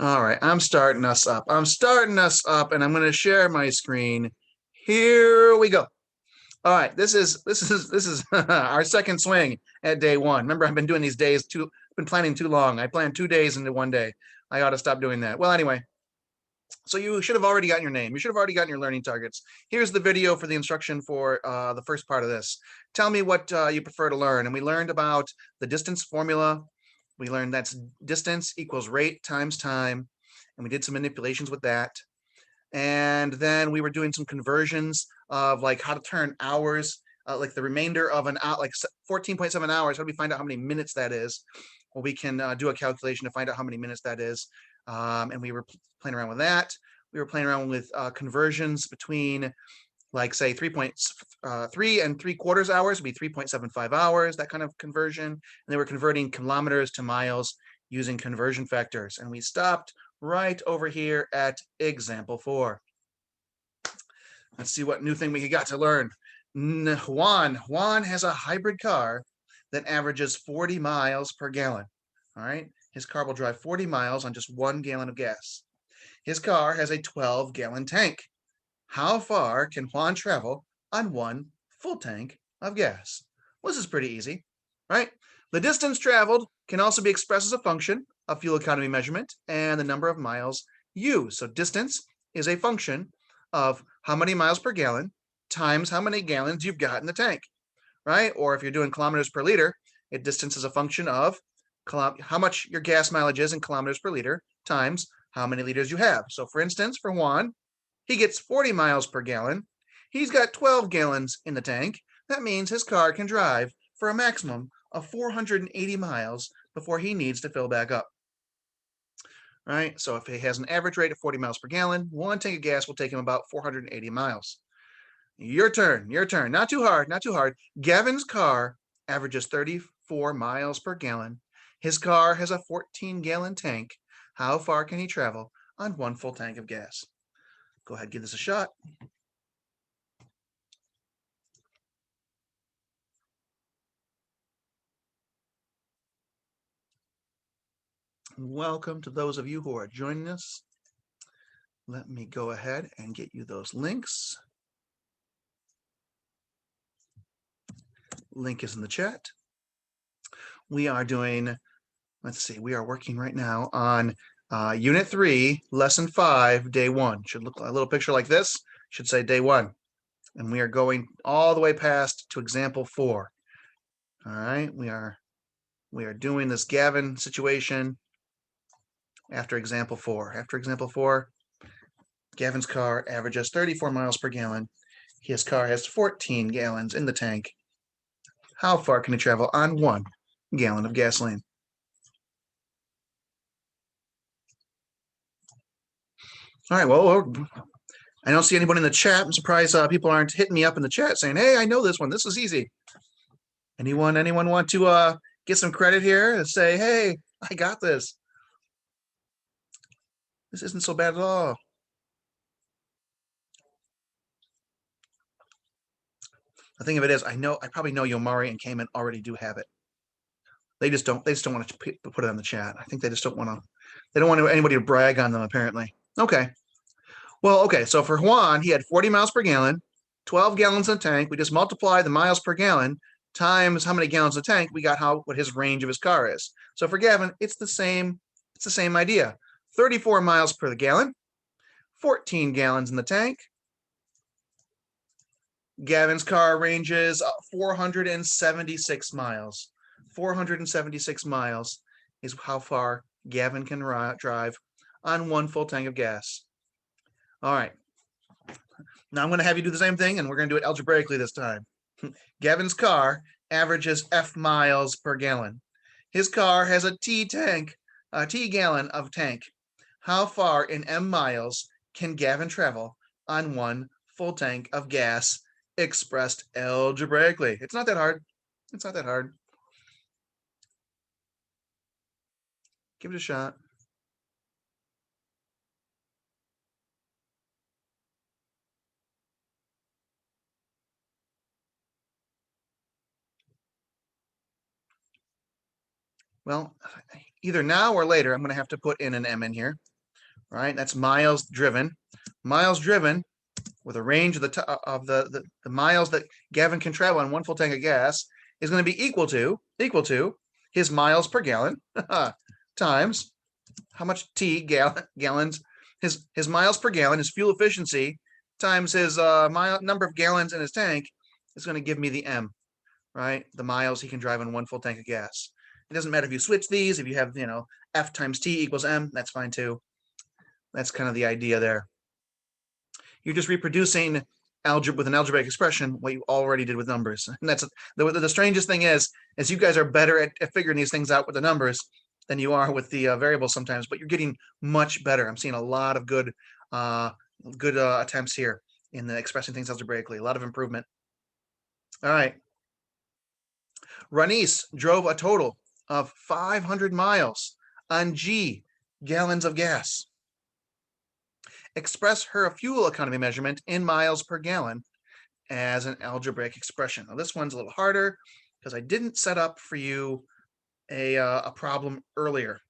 All right, I'm starting us up. And I'm going to share my screen. Here we go. All right, this is our second swing at day one. Remember, I've been doing these days been planning too long. I planned 2 days into one day. I ought to stop doing that. Well, anyway, so you should have already gotten your name. You should have already gotten your learning targets. Here's the video for the instruction for the first part of this. Tell me what you prefer to learn. And we learned about the distance formula. We learned that's distance equals rate times time. And we did some manipulations with that. And then we were doing some conversions of like how to turn hours, like the remainder of an hour, like 14.7 hours. How do we find out how many minutes that is? Well, we can do a calculation to find out how many minutes that is. And we were playing around with that. We were playing around with conversions between, like, say 3.3 3/4 hours would be 3.75 hours, that kind of conversion. And they were converting kilometers to miles using conversion factors. And we stopped right over here at example 4. Let's see what new thing we got to learn. Juan has a hybrid car that averages 40 miles per gallon. All right, his car will drive 40 miles on just 1 gallon of gas. His car has a 12-gallon tank. How far can Juan travel on 1 full tank of gas? Well, this is pretty easy, right? The distance traveled can also be expressed as a function of fuel economy measurement and the number of miles used. So distance is a function of how many miles per gallon times how many gallons you've got in the tank, right? Or if you're doing kilometers per liter, distance is a function of how much your gas mileage is in kilometers per liter times how many liters you have. So for instance, for Juan, he gets 40 miles per gallon. He's got 12 gallons in the tank. That means his car can drive for a maximum of 480 miles before he needs to fill back up. Right? So if he has an average rate of 40 miles per gallon, 1 tank of gas will take him about 480 miles. Your turn, your turn. Not too hard, not too hard. Gavin's car averages 34 miles per gallon. His car has a 14-gallon tank. How far can he travel on 1 full tank of gas? Go ahead, give this a shot. Welcome to those of you who are joining us. Let me go ahead and get you those links. Link is in the chat. We are doing, let's see, we are working right now on Unit 3, Lesson 5, Day 1. Should look a little picture like this. Should say Day 1. And we are going all the way past to example 4. All right, we are doing this Gavin situation after example 4. After example 4, Gavin's car averages 34 miles per gallon. His car has 14 gallons in the tank. How far can he travel on 1 gallon of gasoline? All right, well, I don't see anybody in the chat. I'm surprised people aren't hitting me up in the chat saying, hey, I know this one. This is easy. Anyone want to get some credit here and say, hey, I got this. This isn't so bad at all. The thing of it is, I probably know Yomari and Cayman already do have it. They just don't want to put it on the chat. I think they just don't want anybody to brag on them, apparently. Okay. Well, okay, so for Juan, he had 40 miles per gallon, 12 gallons in the tank. We just multiply the miles per gallon times how many gallons in the tank. We got what his range of his car is. So for Gavin, it's the same idea. 34 miles per gallon, 14 gallons in the tank. Gavin's car ranges 476 miles. 476 miles is how far Gavin can drive on 1 full tank of gas. All right. Now I'm going to have you do the same thing, and we're going to do it algebraically this time. Gavin's car averages F miles per gallon. His car has a T gallon of tank. How far in M miles can Gavin travel on 1 full tank of gas expressed algebraically? It's not that hard. It's not that hard. Give it a shot. Well, either now or later, I'm going to have to put in an M in here, right? That's miles driven. Miles driven with a range of the miles that Gavin can travel on one full tank of gas is going to be equal to his miles per gallon times how much gallons, his miles per gallon, his fuel efficiency times his number of gallons in his tank is going to give me the M, right? The miles he can drive on one full tank of gas. It doesn't matter if you switch these, if you have, F times T equals M, that's fine too. That's kind of the idea there. You're just reproducing algebra with an algebraic expression what you already did with numbers. And that's the strangest thing is you guys are better at figuring these things out with the numbers than you are with the variables sometimes, but you're getting much better. I'm seeing a lot of good attempts here in the expressing things algebraically, a lot of improvement. All right. Ranice drove a total of 500 miles on G gallons of gas. Express her fuel economy measurement in miles per gallon as an algebraic expression. Now this one's a little harder because I didn't set up for you a problem earlier.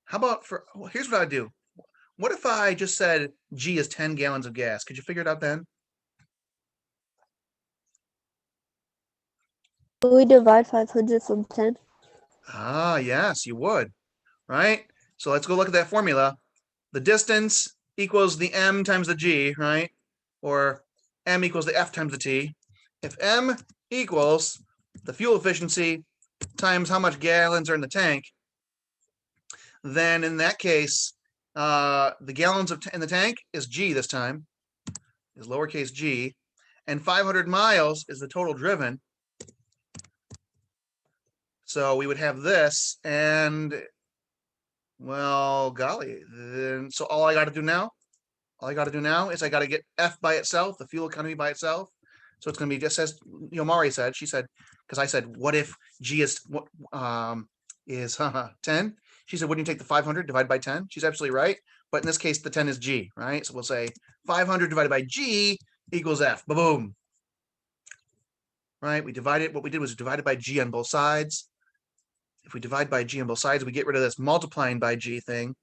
How about here's what I do. What if I just said G is 10 gallons of gas? Could you figure it out then? We divide 500 from 10. Ah, yes, you would, right? So let's go look at that formula. The distance equals the M times the G, right? Or M equals the F times the T. If M equals the fuel efficiency times how much gallons are in the tank, then in that case, the gallons in the tank is G this time, is lowercase g, and 500 miles is the total driven. So we would have this, and well, golly, then so all I got to do now is I got to get F by itself, the fuel economy by itself. So it's going to be just as Mari said. She said, because I said, what if G is 10? She said, wouldn't you take the 500 divided by 10? She's absolutely right. But in this case, the 10 is G, right? So we'll say 500 divided by G equals F. Boom. Right? We divided. What we did was divided by G on both sides. If we divide by G on both sides, we get rid of this multiplying by G thing.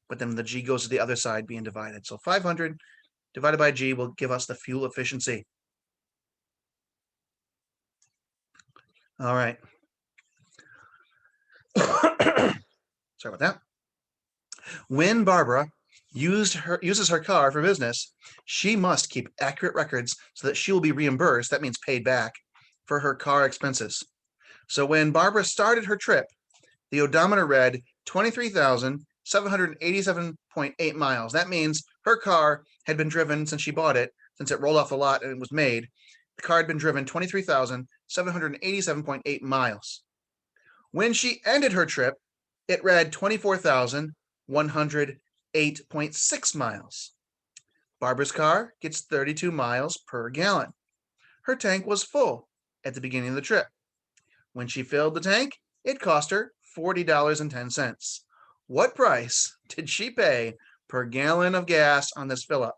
But then the G goes to the other side being divided. So 500 divided by G will give us the fuel efficiency. All right. Sorry about that. When Barbara uses her car for business, she must keep accurate records so that she will be reimbursed, that means paid back, for her car expenses. So when Barbara started her trip, the odometer read 23,787.8 miles. That means her car had been driven since she bought it, since it rolled off the lot and it was made. The car had been driven 23,787.8 miles. When she ended her trip, it read 24,108.6 miles. Barbara's car gets 32 miles per gallon. Her tank was full at the beginning of the trip. When she filled the tank, it cost her $40.10. What price did she pay per gallon of gas on this fill up?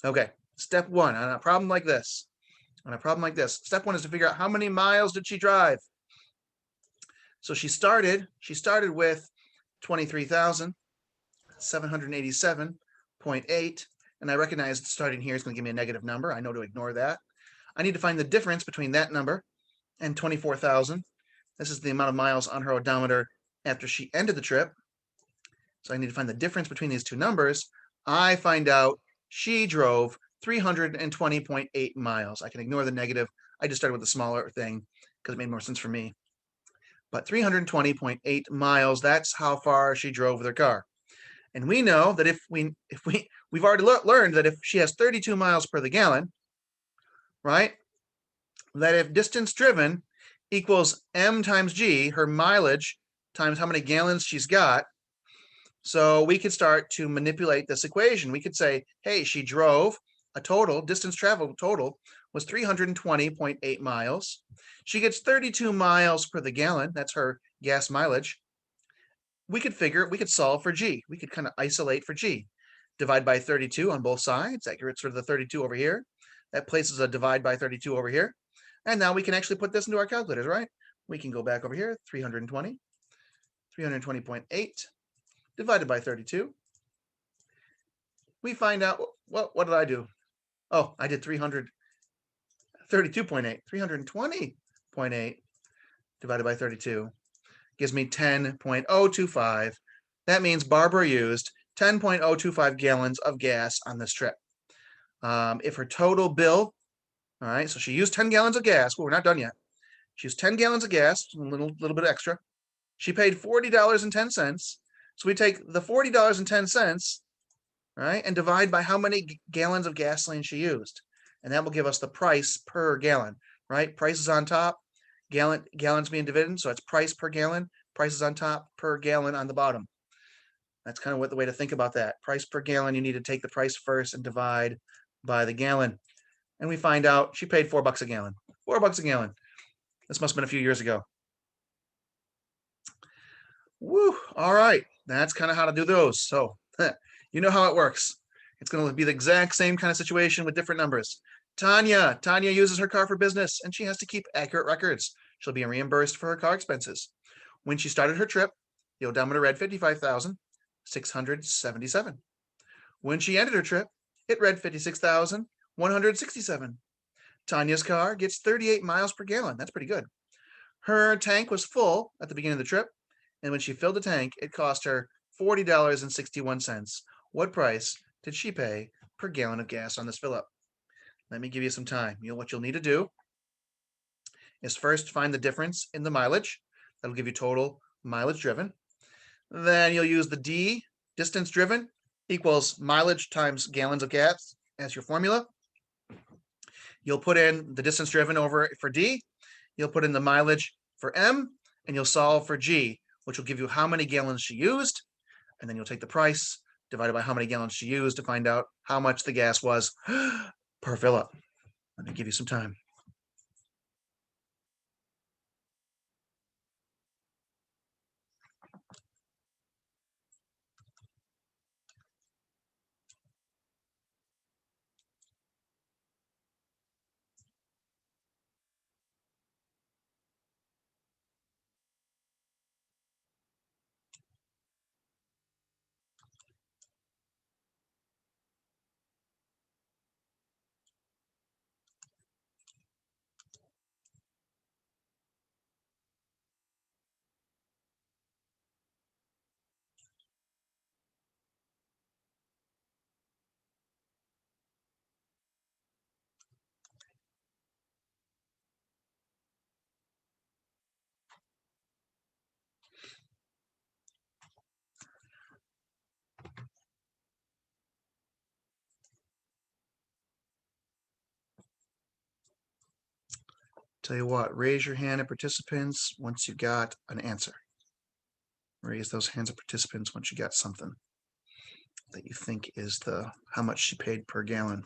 Okay, step one on a problem like this. Step one is to figure out how many miles did she drive. So she started with 23,787.8, and I recognize starting here is going to give me a negative number. I know to ignore that. I need to find the difference between that number and 24,000. This is the amount of miles on her odometer after she ended the trip. So I need to find the difference between these two numbers. I find out she drove 320.8 miles. I can ignore the negative. I just started with the smaller thing because it made more sense for me. But 320.8 miles, that's how far she drove with her car. And we know that we've already learned that if she has 32 miles per the gallon, right? That if distance driven equals M times G, her mileage times how many gallons she's got. So we could start to manipulate this equation. We could say, hey, she drove a total, distance traveled total was 320.8 miles. She gets 32 miles per the gallon. That's her gas mileage. We could solve for G. We could kind of isolate for G. Divide by 32 on both sides. That gets rid of the 32 over here. That places a divide by 32 over here. And now we can actually put this into our calculators, right? We can go back over here, 320, 320.8 divided by 32. We find out, what did I do? Oh, I did 332.8, 320.8 divided by 32 gives me 10.025. That means Barbara used 10.025 gallons of gas on this trip. If her total bill, all right, so she used 10 gallons of gas. Well, we're not done yet. She used 10 gallons of gas, a little bit extra. She paid $40.10. So we take the $40.10, right, and divide by how many gallons of gasoline she used. And that will give us the price per gallon, right? Price is on top, gallons being divided, so it's price per gallon. Price is on top, per gallon on the bottom. That's kind of what the way to think about that. Price per gallon, you need to take the price first and divide by the gallon. And we find out she paid $4 a gallon. $4 a gallon. This must have been a few years ago. Woo, all right. That's kind of how to do those. So you know how it works. It's going to be the exact same kind of situation with different numbers. Tanya uses her car for business, and she has to keep accurate records. She'll be reimbursed for her car expenses. When she started her trip, the odometer read 55,677. When she ended her trip, it read 56,167. Tanya's car gets 38 miles per gallon. That's pretty good. Her tank was full at the beginning of the trip, and when she filled the tank, it cost her $40.61. What price did she pay per gallon of gas on this fill up? Let me give you some time. What you'll need to do is first find the difference in the mileage. That'll give you total mileage driven. Then you'll use the D, distance driven, equals mileage times gallons of gas as your formula. You'll put in the distance driven over for D. You'll put in the mileage for M, and you'll solve for G, which will give you how many gallons she used. And then you'll take the price divided by how many gallons she used to find out how much the gas was per fill up. Let me give you some time. Tell you what, raise your hand at participants once you got an answer. Raise those hands of participants once you got something that you think is how much she paid per gallon.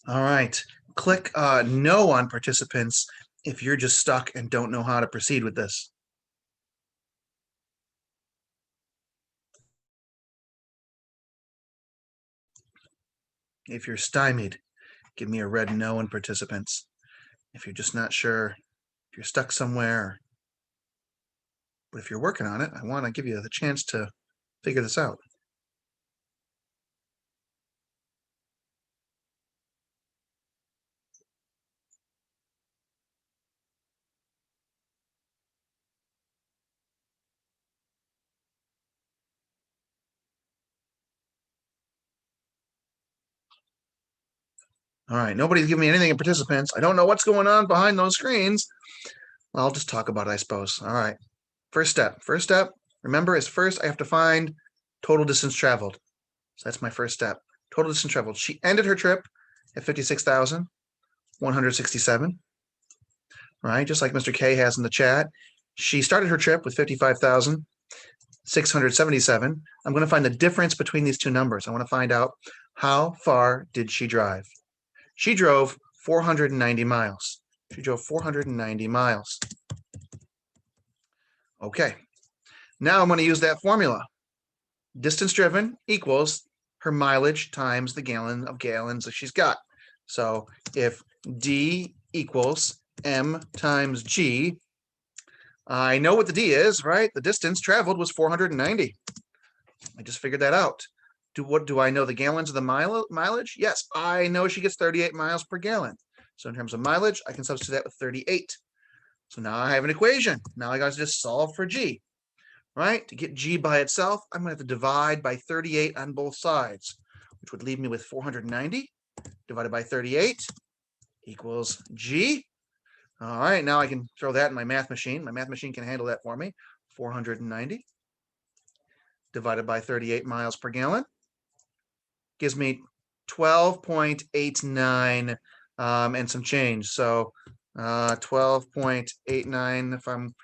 All right, Click no on participants if you're just stuck and don't know how to proceed with this. If you're stymied, give me a red no in participants. If you're just not sure, if you're stuck somewhere, but if you're working on it, I want to give you the chance to figure this out. All right, nobody's giving me anything in participants. I don't know what's going on behind those screens. I'll just talk about it, I suppose. All right, first step, remember, is first I have to find total distance traveled. So that's my first step, total distance traveled. She ended her trip at 56,167, right? Just like Mr. K has in the chat. She started her trip with 55,677. I'm going to find the difference between these two numbers. I want to find out how far did she drive. She drove 490 miles. She drove 490 miles. Okay, now I'm going to use that formula. Distance driven equals her mileage times the gallon of gallons that she's got. So if D equals M times G, I know what the D is, right? The distance traveled was 490. I just figured that out. What do I know the gallons of the mileage? Yes, I know she gets 38 miles per gallon. So in terms of mileage, I can substitute that with 38. So now I have an equation. Now I got to just solve for G, right? To get G by itself, I'm going to have to divide by 38 on both sides, which would leave me with 490 divided by 38 equals G. All right, now I can throw that in my math machine. My math machine can handle that for me. 490 divided by 38 miles per gallon gives me 12.89 and some change. So 12.89, if I'm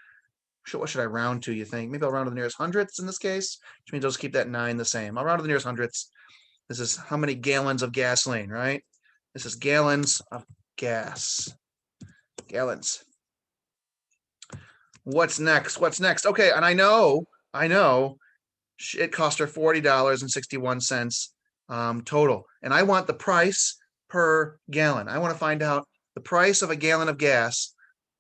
sure, what should I round to, you think? Maybe I'll round to the nearest hundredths in this case, which means I'll just keep that 9 the same. I'll round to the nearest hundredths. This is how many gallons of gasoline, right? This is gallons of gas. Gallons. What's next? What's next? Okay, and I know it cost her $40.61 total. And I want the price per gallon. I want to find out the price of a gallon of gas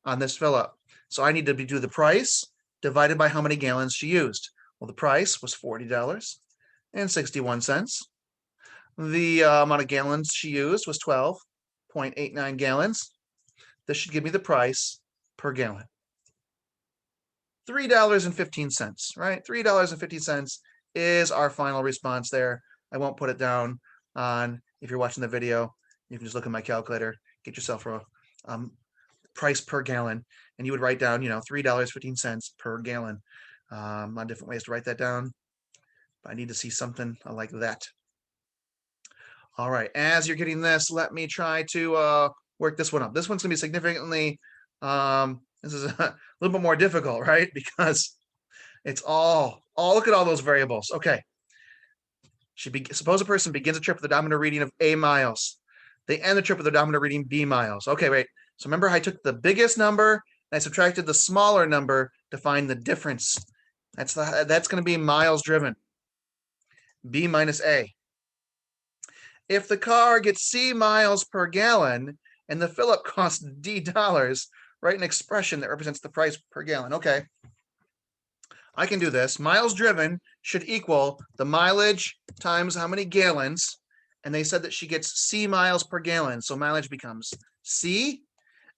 on this fill up. So I need to do the price divided by how many gallons she used. Well, the price was $40.61. The amount of gallons she used was 12.89 gallons. This should give me the price per gallon. $3.15, right? $3.50 is our final response there. I won't put it down on, if you're watching the video, you can just look at my calculator, get yourself a price per gallon, and you would write down, $3.15 per gallon. A lot of different ways to write that down, but I need to see something like that. All right, as you're getting this, let me try to work this one up. This one's gonna be significantly, this is a little bit more difficult, right? Because it's all look at all those variables. Okay. Suppose a person begins a trip with a odometer reading of A miles. They end the trip with a odometer reading B miles. Okay, wait. So remember, I took the biggest number and I subtracted the smaller number to find the difference. That's going to be miles driven. B minus A. If the car gets C miles per gallon and the fill-up costs D dollars, write an expression that represents the price per gallon. Okay. I can do this. Miles driven should equal the mileage times how many gallons. And they said that she gets C miles per gallon. So mileage becomes C.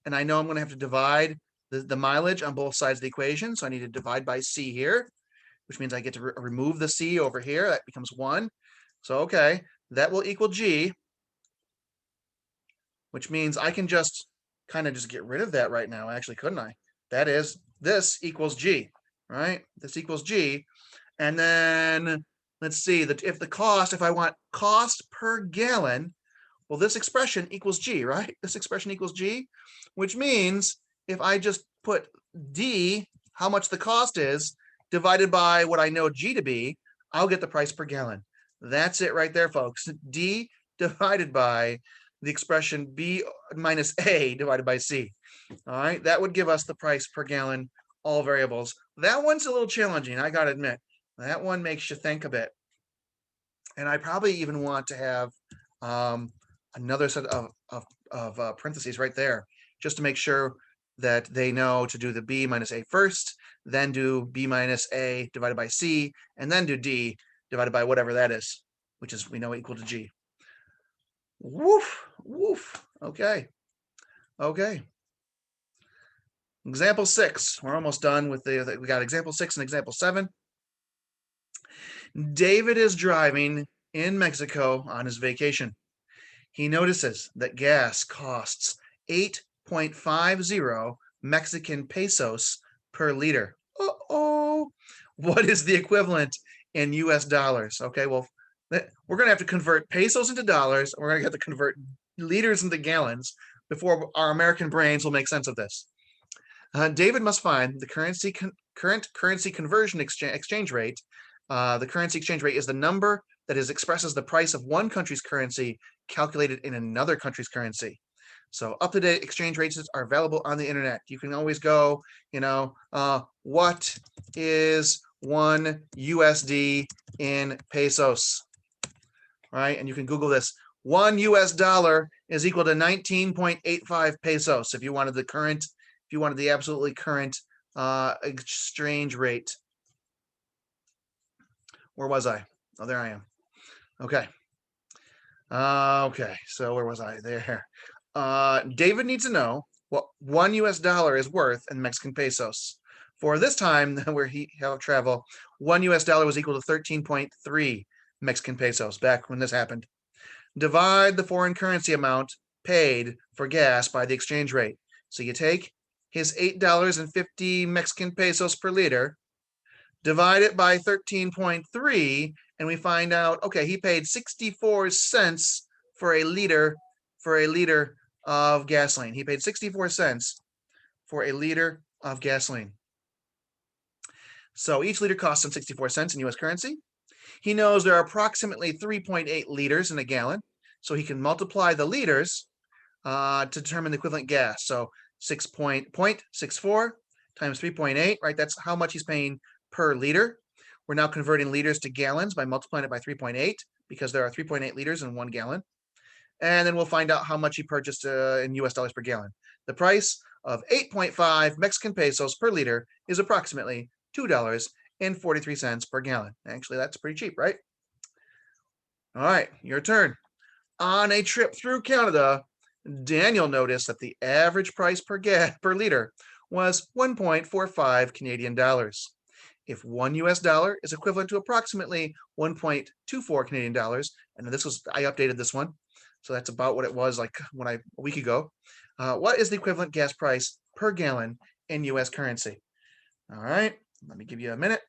And I know I'm going to have to divide the mileage on both sides of the equation. So I need to divide by C here, which means I get to remove the C over here. That becomes 1. So, okay, that will equal G, which means I can just kind of just get rid of that right now, actually, couldn't I? That is, this equals G. Right? This equals G. And then let's see that if I want cost per gallon, well, this expression equals G, right? This expression equals G, which means if I just put D, how much the cost is, divided by what I know G to be, I'll get the price per gallon. That's it right there, folks. D divided by the expression B minus A divided by C. All right, that would give us the price per gallon, all variables. That one's a little challenging, I gotta admit. That one makes you think a bit. And I probably even want to have another set of parentheses right there, just to make sure that they know to do the B minus A first, then do B minus A divided by C, and then do D divided by whatever that is, which is, we know, equal to G. Woof, woof. Okay. Okay. Example 6. We're almost done with we got example 6 and example 7. David is driving in Mexico on his vacation. He notices that gas costs 8.50 Mexican pesos per liter. Uh-oh. What is the equivalent in US dollars? Okay, well, we're going to have to convert pesos into dollars. We're going to have to convert liters into gallons before our American brains will make sense of this. David must find the current currency conversion exchange rate. The currency exchange rate is the number that expresses the price of one country's currency calculated in another country's currency. So up-to-date exchange rates are available on the internet. You can always go, what is 1 USD in pesos, right? And you can Google this. 1 US dollar is equal to 19.85 pesos if you wanted the current, if you wanted the absolutely current exchange rate. Where was I? Oh, there I am. Okay. Okay, so where was I? There. David needs to know what 1 US dollar is worth in Mexican pesos. For this time where he have travel, 1 US dollar was equal to 13.3 Mexican pesos back when this happened. Divide the foreign currency amount paid for gas by the exchange rate. So you take his $8.50 Mexican pesos per liter, divide it by 13.3, and we find out, okay, he paid 64 cents for a liter of gasoline. He paid 64 cents for a liter of gasoline. So each liter costs him 64 cents in US currency. He knows there are approximately 3.8 liters in a gallon, so he can multiply the liters to determine the equivalent gas. So 6.64 times 3.8, right? That's how much he's paying per liter. We're now converting liters to gallons by multiplying it by 3.8 because there are 3.8 liters in 1 gallon. And then we'll find out how much he purchased in US dollars per gallon. The price of 8.5 Mexican pesos per liter is approximately $2.43 per gallon. Actually, that's pretty cheap, right? All right, your turn. On a trip through Canada, Daniel noticed that the average price per liter was 1.45 Canadian dollars. If 1 US dollar is equivalent to approximately 1.24 Canadian dollars, and this was, I updated this one, so that's about what it was like a week ago. What is the equivalent gas price per gallon in US currency? All right, let me give you a minute.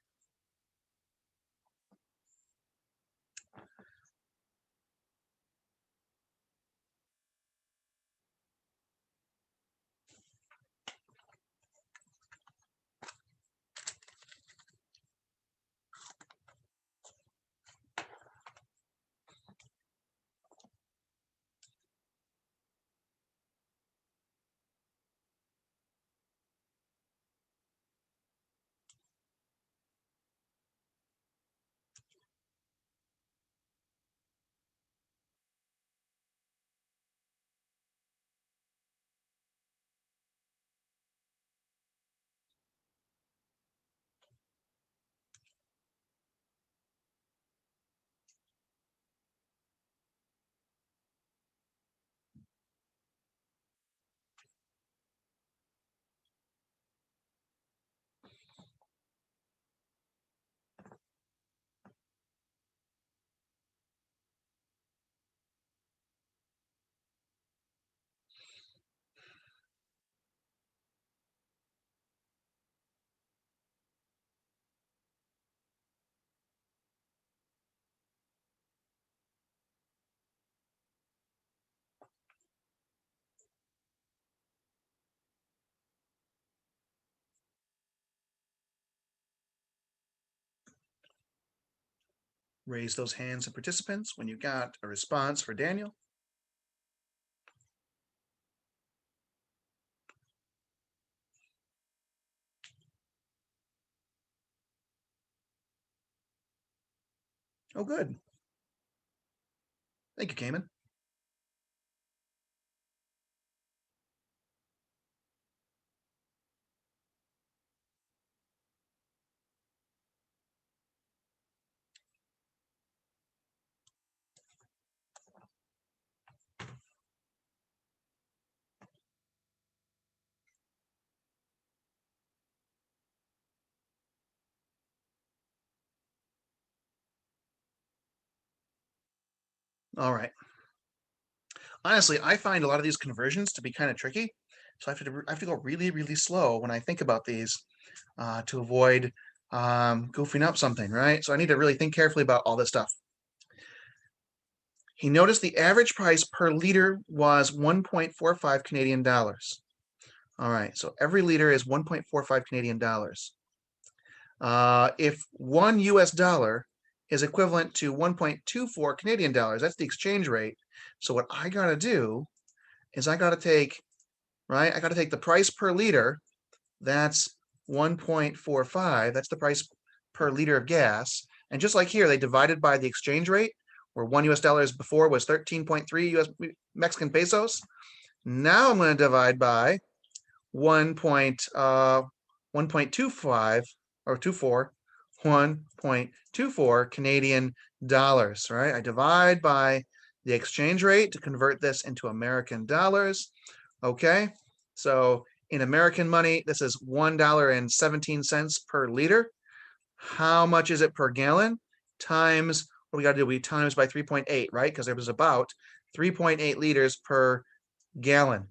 Raise those hands and participants when you got a response for Daniel. Oh, good. Thank you, Cayman. All right. Honestly, I find a lot of these conversions to be kind of tricky. So I have to go really, really slow when I think about these to avoid goofing up something, right? So I need to really think carefully about all this stuff. He noticed the average price per liter was 1.45 Canadian dollars. All right, so every liter is 1.45 Canadian dollars. If $1 US is equivalent to 1.24 Canadian dollars, that's the exchange rate. So what I got to do is I got to take, right? I got to take the price per liter. That's 1.45. That's the price per liter of gas. And just like here, they divided by the exchange rate, where $1 US before was 13.3 US Mexican pesos. Now I'm going to divide by 1.25 or 1.24 Canadian dollars, right? I divide by the exchange rate to convert this into American dollars. Okay, so in American money, this is $1.17 per liter. How much is it per gallon? Times, what we got to do? We times by 3.8, right? Because there was about 3.8 liters per gallon.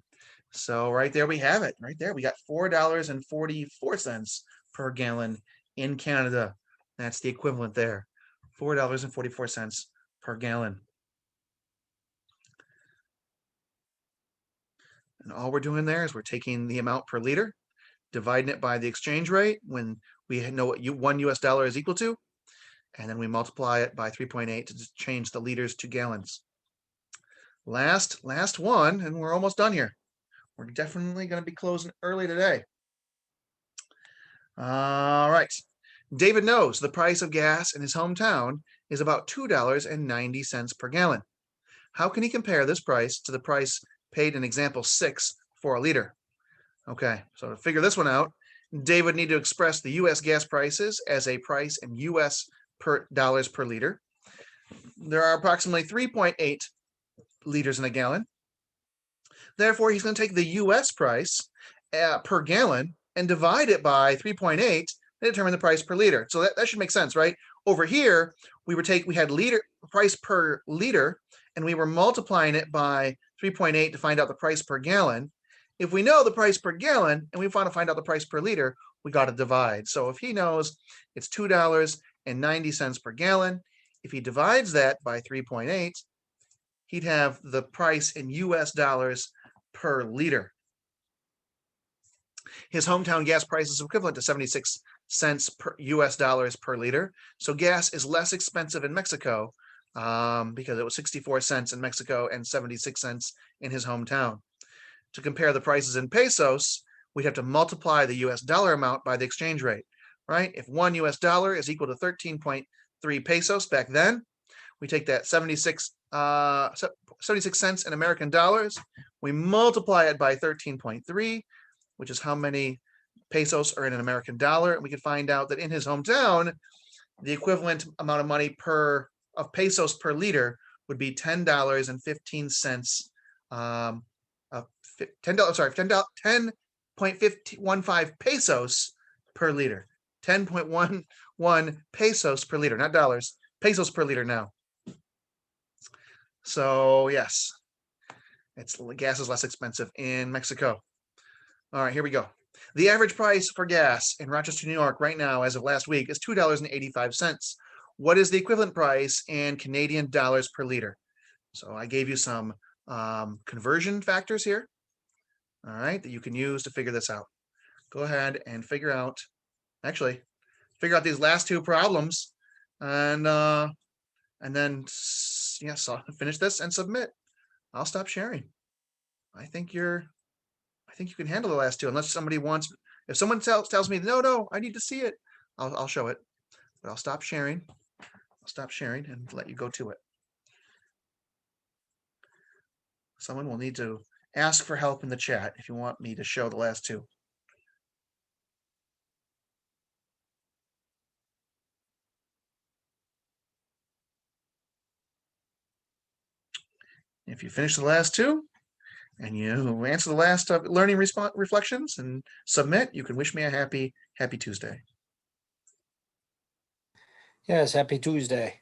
So right there we have it. Right there, we got $4.44 per gallon in Canada. That's the equivalent there. $4.44 per gallon. And all we're doing there is we're taking the amount per liter, dividing it by the exchange rate when we know what $1 US is equal to, and then we multiply it by 3.8 to change the liters to gallons. Last one, and we're almost done here. We're definitely going to be closing early today. All right. David knows the price of gas in his hometown is about $2.90 per gallon. How can he compare this price to the price paid in example 6 for a liter? Okay, so to figure this one out, David would need to express the U.S. gas prices as a price in U.S. dollars per liter. There are approximately 3.8 liters in a gallon. Therefore, he's going to take the U.S. price per gallon and divide it by 3.8 and determine the price per liter. So that should make sense, right? Over here, we had price per liter, and we were multiplying it by 3.8 to find out the price per gallon. If we know the price per gallon and we want to find out the price per liter, we got to divide. So if he knows it's $2.90 per gallon, if he divides that by 3.8, he'd have the price in US dollars per liter. His hometown gas price is equivalent to 76 cents per US dollars per liter. So gas is less expensive in Mexico because it was 64 cents in Mexico and 76 cents in his hometown. To compare the prices in pesos, we'd have to multiply the US dollar amount by the exchange rate, right? If $1 US is equal to 13.3 pesos back then, we take that 76 cents in American dollars, we multiply it by 13.3, which is how many pesos are in an American dollar, and we can find out that in his hometown, the equivalent amount of money of pesos per liter would be $10.15. $10.15 pesos per liter. 10.11 pesos per liter, not dollars, pesos per liter now. So yes, gas is less expensive in Mexico. All right, here we go. The average price for gas in Rochester, New York right now, as of last week, is $2.85. What is the equivalent price in Canadian dollars per liter? So I gave you some conversion factors here, all right, that you can use to figure this out. Go ahead and figure out these last two problems, and then yes, I'll finish this and submit. I'll stop sharing. I think you can handle the last two, unless somebody wants. If someone tells me no, I need to see it, I'll show it, but I'll stop sharing. I'll stop sharing and let you go to it. Someone will need to ask for help in the chat if you want me to show the last two. If you finish the last two and you answer the last learning reflections and submit, you can wish me a happy Tuesday. Yes, happy Tuesday.